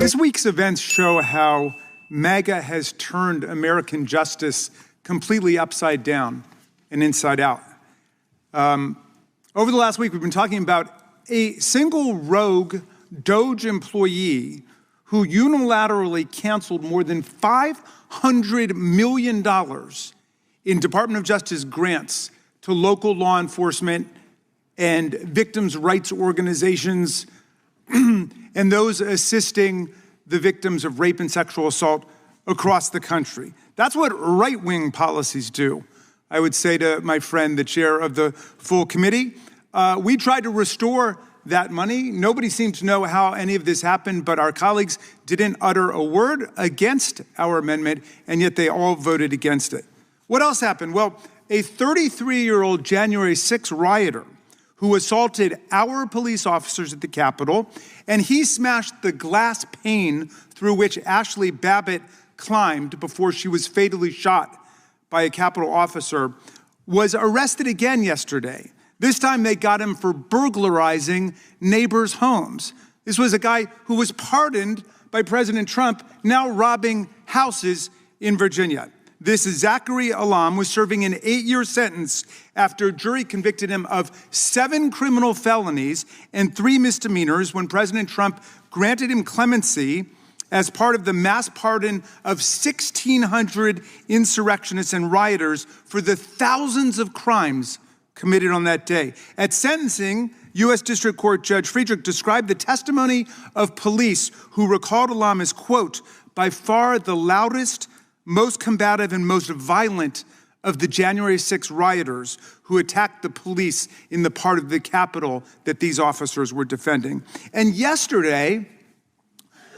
This week's events show how MAGA has turned American justice completely upside down and inside out. Over the last week, we've been talking about a single rogue DOGE employee who unilaterally canceled more than $500 million in Department of Justice grants to local law enforcement and victims' rights organizations and those assisting the victims of rape and sexual assault across the country. That's what right-wing policies do. I would say to my friend, the chair of the full committee, we tried to restore that money. Nobody seems to know how any of this happened, but our colleagues didn't utter a word against our amendment, and yet they all voted against it. What else happened? Well, a 33-year-old January 6 rioter who assaulted our police officers at the Capitol, and he smashed the glass pane through which Ashli Babbitt climbed before she was fatally shot by a Capitol officer, was arrested again yesterday. This time they got him for burglarizing neighbors' homes. This was a guy who was pardoned by President Trump, now robbing houses in Virginia. This Zachary Alam was serving an 8-year sentence after a jury convicted him of 7 criminal felonies and 3 misdemeanors when President Trump granted him clemency as part of the mass pardon of 1,600 insurrectionists and rioters for the thousands of crimes committed on that day. At sentencing, U.S. District Court Judge Friedrich described the testimony of police who recalled Alam as, quote, by far the loudest, most combative, and most violent of the January 6 rioters who attacked the police in the part of the Capitol that these officers were defending. And yesterday,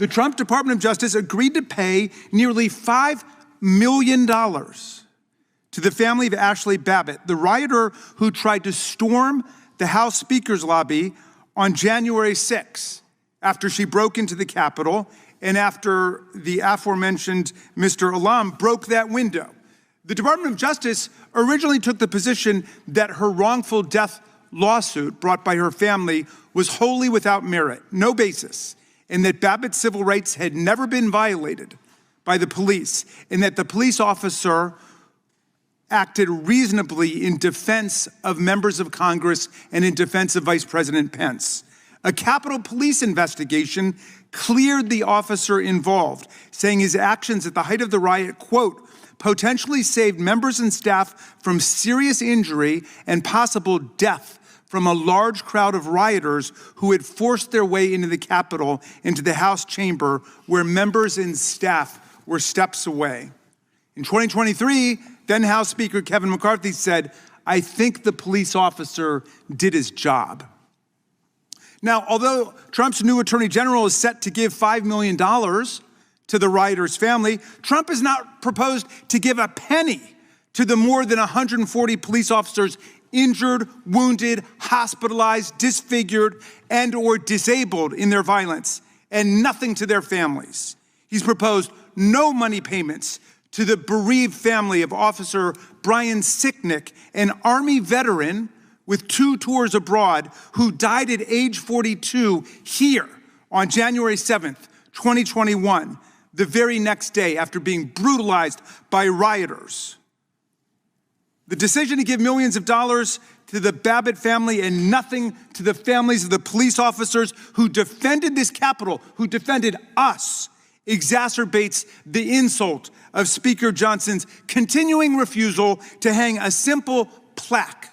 the Trump Department of Justice agreed to pay nearly $5 million to the family of Ashli Babbitt, the rioter who tried to storm the House Speaker's lobby on January 6 after she broke into the Capitol and after the aforementioned Mr. Alam broke that window. The Department of Justice originally took the position that her wrongful death lawsuit brought by her family was wholly without merit, no basis, and that Babbitt's civil rights had never been violated by the police, and that the police officer acted reasonably in defense of members of Congress and in defense of Vice President Pence. A Capitol Police investigation cleared the officer involved, saying his actions at the height of the riot, quote, potentially saved members and staff from serious injury and possible death from a large crowd of rioters who had forced their way into the Capitol, into the House chamber, where members and staff were steps away. In 2023, then House Speaker Kevin McCarthy said, I think the police officer did his job. Now, although Trump's new attorney general is set to give $5 million to the rioter's family, Trump has not proposed to give a penny to the more than 140 police officers injured, wounded, hospitalized, disfigured, and or disabled in their violence, and nothing to their families. He's proposed no money payments to the bereaved family of Officer Brian Sicknick, an Army veteran with 2 tours abroad who died at age 42 here on January 7th, 2021, the very next day after being brutalized by rioters. The decision to give millions of dollars to the Babbitt family and nothing to the families of the police officers who defended this Capitol, who defended us, exacerbates the insult of Speaker Johnson's continuing refusal to hang a simple plaque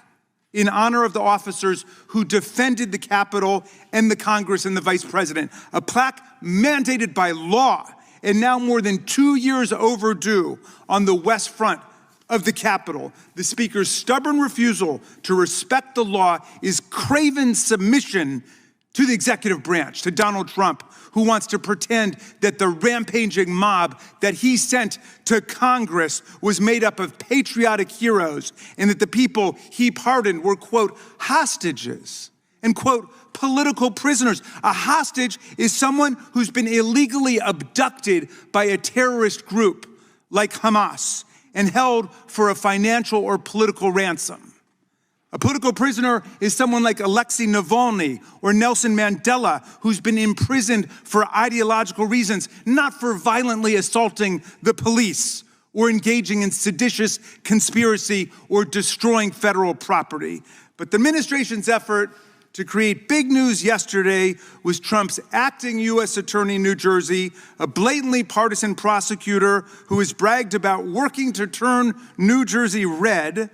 in honor of the officers who defended the Capitol and the Congress and the Vice President, a plaque mandated by law and now more than 2 years overdue on the West Front of the Capitol. The Speaker's stubborn refusal to respect the law is craven submission to the executive branch, to Donald Trump, who wants to pretend that the rampaging mob that he sent to Congress was made up of patriotic heroes and that the people he pardoned were, quote, hostages and, quote, political prisoners. A hostage is someone who's been illegally abducted by a terrorist group like Hamas and held for a financial or political ransom. A political prisoner is someone like Alexei Navalny or Nelson Mandela, who's been imprisoned for ideological reasons, not for violently assaulting the police or engaging in seditious conspiracy or destroying federal property. But the administration's effort to create big news yesterday was Trump's acting U.S. Attorney in New Jersey, a blatantly partisan prosecutor who has bragged about working to turn New Jersey red.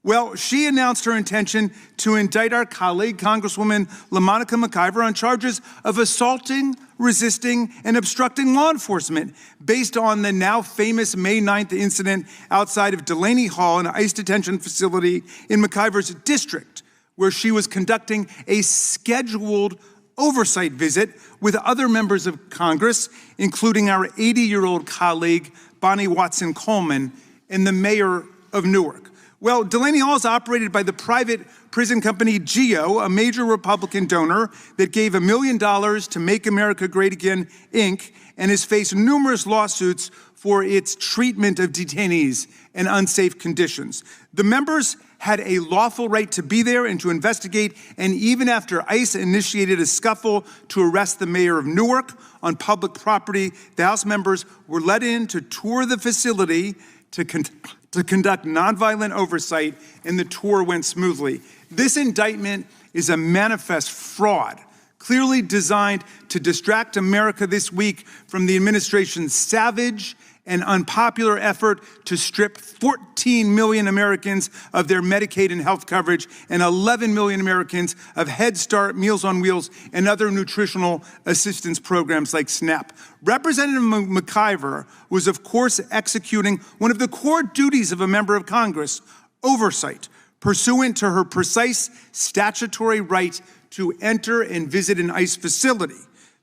Well, she announced her intention to indict our colleague, Congresswoman LaMonica McIver, on charges of assaulting, resisting, and obstructing law enforcement based on the now famous May 9th incident outside of Delaney Hall, an ICE detention facility in McIver's district, where she was conducting a scheduled oversight visit with other members of Congress, including our 80-year-old colleague, Bonnie Watson-Coleman, and the mayor of Newark. Well, Delaney Hall is operated by the private prison company GEO, a major Republican donor that gave $1 million to Make America Great Again, Inc., and has faced numerous lawsuits for its treatment of detainees in unsafe conditions. The members had a lawful right to be there and to investigate, and even after ICE initiated a scuffle to arrest the mayor of Newark on public property, the House members were let in to tour the facility to conduct nonviolent oversight, and the tour went smoothly. This indictment is a manifest fraud, clearly designed to distract America this week from the administration's savage and unpopular effort to strip 14 million Americans of their Medicaid and health coverage and 11 million Americans of Head Start, Meals on Wheels, and other nutritional assistance programs like SNAP. Representative McIver was, of course, executing one of the core duties of a member of Congress, oversight, pursuant to her precise statutory right to enter and visit an ICE facility.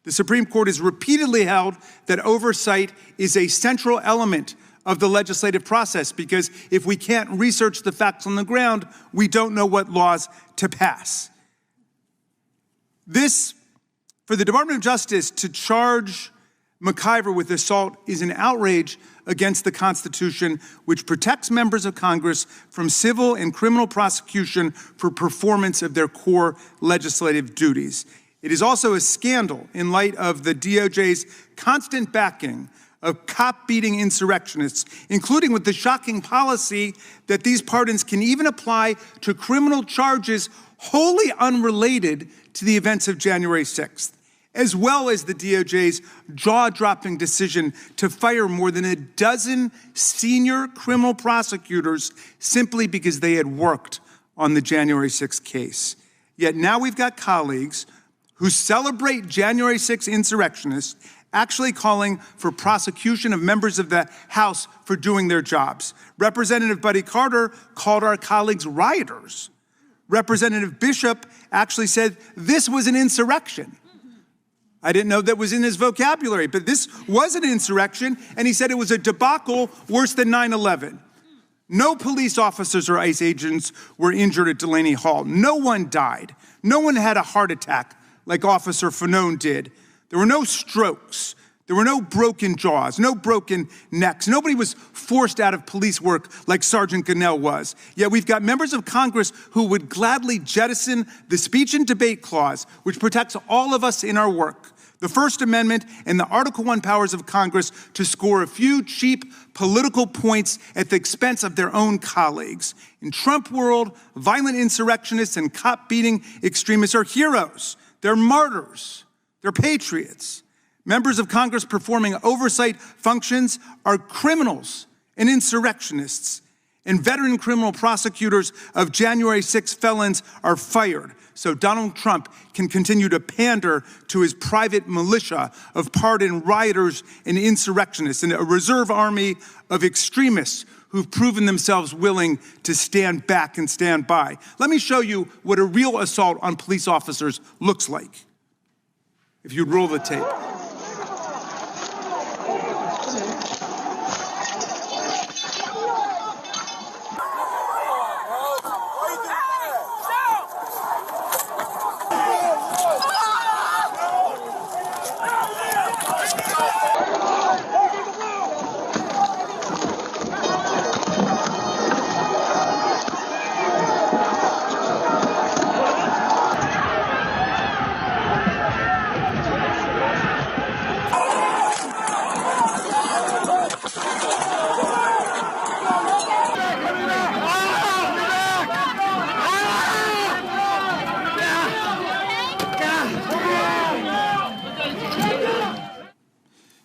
The Supreme Court has repeatedly held that oversight is a central element of the legislative process, because if we can't research the facts on the ground, we don't know what laws to pass. This, for the Department of Justice to charge McIver with assault, is an outrage against the Constitution, which protects members of Congress from civil and criminal prosecution for performance of their core legislative duties. It is also a scandal in light of the DOJ's constant backing of cop-beating insurrectionists, including with the shocking policy that these pardons can even apply to criminal charges wholly unrelated to the events of January 6th, as well as the DOJ's jaw-dropping decision to fire more than a dozen senior criminal prosecutors simply because they had worked on the January 6th case. Yet now we've got colleagues who celebrate January 6th insurrectionists actually calling for prosecution of members of the House for doing their jobs. Representative Buddy Carter called our colleagues rioters. Representative Bishop actually said this was an insurrection. I didn't know that was in his vocabulary, but this was an insurrection, and he said it was a debacle worse than 9/11. No police officers or ICE agents were injured at Delaney Hall. No one died. No one had a heart attack like Officer Fanone did. There were no strokes. There were no broken jaws, no broken necks. Nobody was forced out of police work like Sergeant Gonell was. Yet we've got members of Congress who would gladly jettison the speech and debate clause, which protects all of us in our work, the First Amendment, and the Article I powers of Congress to score a few cheap political points at the expense of their own colleagues. In Trump world, violent insurrectionists and cop-beating extremists are heroes. They're martyrs. They're patriots. Members of Congress performing oversight functions are criminals and insurrectionists. And veteran criminal prosecutors of January 6 felons are fired, so Donald Trump can continue to pander to his private militia of pardoned rioters and insurrectionists, and a reserve army of extremists who've proven themselves willing to stand back and stand by. Let me show you what a real assault on police officers looks like. If you'd roll the tape.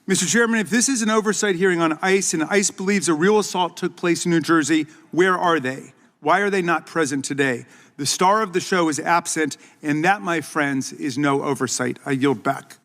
Mr. Chairman, if this is an oversight hearing on ICE and ICE believes a real assault took place in New Jersey, where are they? Why are they not present today? The star of the show is absent, and that, my friends, is no oversight. I yield back.